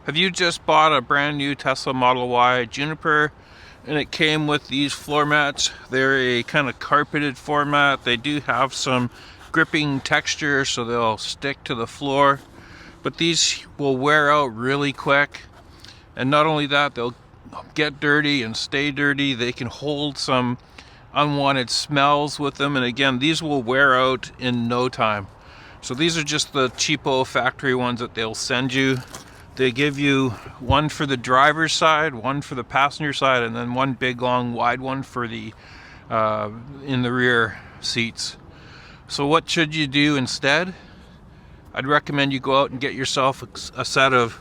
Have you just bought a brand new Tesla Model Y Juniper and it came with these floor mats? They're a kind of carpeted format. They do have some gripping texture so they'll stick to the floor, but these will wear out really quick. And not only that, they'll get dirty and stay dirty. They can hold some unwanted smells with them, and again, these will wear out in no time. So these are just the cheapo factory ones that they'll send you. They give you one for the driver's side, one for the passenger side, and then one big long wide one for the in the rear seats. So what should you do instead? I'd recommend you go out and get yourself a set of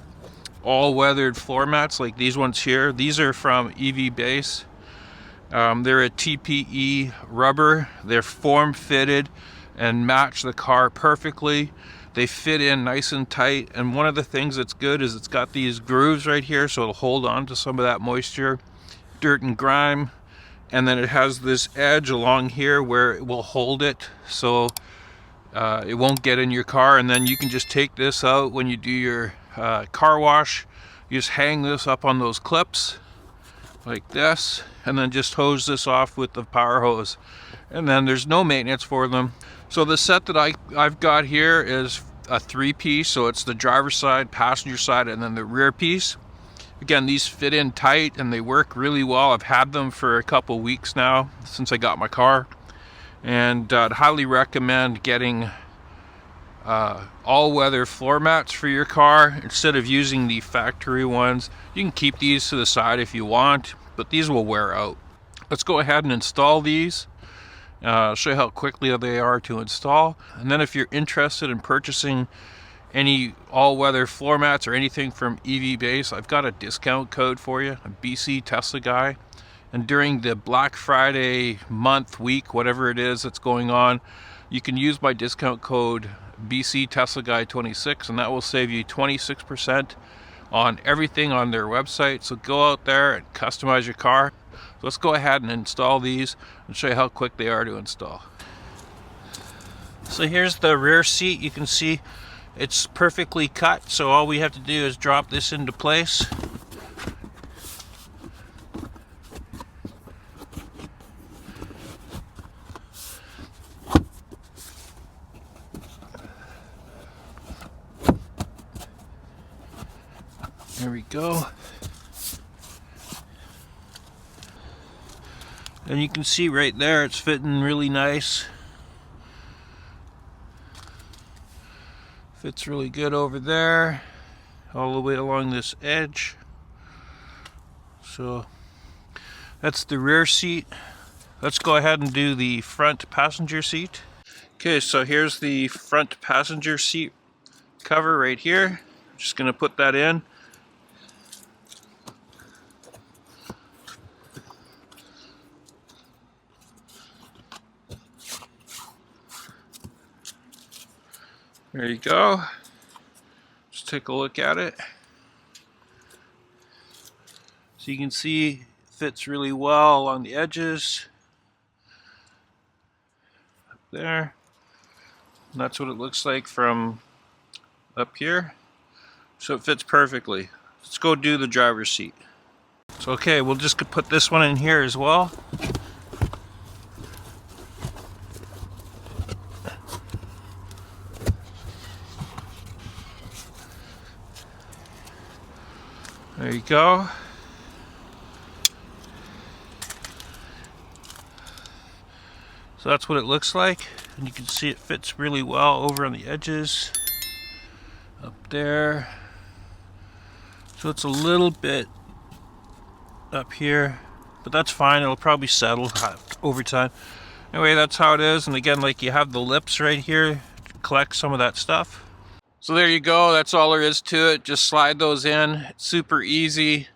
all-weathered floor mats like these ones here. These are from EVBASE. They're a TPE rubber. They're form-fitted and match the car perfectly. They fit in nice and tight, and one of the things that's good is it's got these grooves right here, so it'll hold on to some of that moisture, dirt and grime, and then it has this edge along here where it will hold it so it won't get in your car. And then you can just take this out when you do your car wash. You just hang this up on those clips like this, and then just hose this off with the power hose, and then there's no maintenance for them. So the set that I've got here is a 3-piece, so it's the driver's side, passenger side, and then the rear piece. Again, these fit in tight and they work really well. I've had them for a couple weeks now since I got my car, and I'd highly recommend getting all-weather floor mats for your car instead of using the factory ones. You can keep these to the side if you want, but these will wear out. Let's go ahead and install these. Show you how quickly they are to install. And then if you're interested in purchasing any all-weather floor mats or anything from EVBASE, I've got a discount code for you, a BC Tesla guy. And during the Black Friday month, week, whatever it is that's going on, you can use my discount code BC Tesla Guy 26, and that will save you 26% on everything on their website. So go out there and customize your car. So let's go ahead and install these and show you how quick they are to install. So here's the rear seat. You can see it's perfectly cut, so all we have to do is drop this into place. There we go. And you can see right there it's fitting really nice. Fits really good over there, all the way along this edge. So that's the rear seat. Let's go ahead and do the front passenger seat. Okay, so here's the front passenger seat cover right here. Just gonna put that in. There you go. Just take a look at it. So you can see it fits really well along the edges. Up there. And that's what it looks like from up here. So it fits perfectly. Let's go do the driver's seat. So okay, we'll just put this one in here as well. There you go. So that's what it looks like, and you can see it fits really well over on the edges up there. So it's a little bit up here, but that's fine. It'll probably settle over time. Anyway, that's how it is. And again, like, you have the lips right here to collect some of that stuff. So there you go, that's all there is to it. Just slide those in, it's super easy.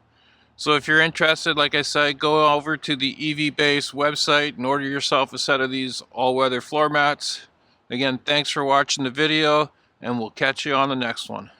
So if you're interested, like I said, go over to the EVBASE website and order yourself a set of these all-weather floor mats. Again, thanks for watching the video, and we'll catch you on the next one.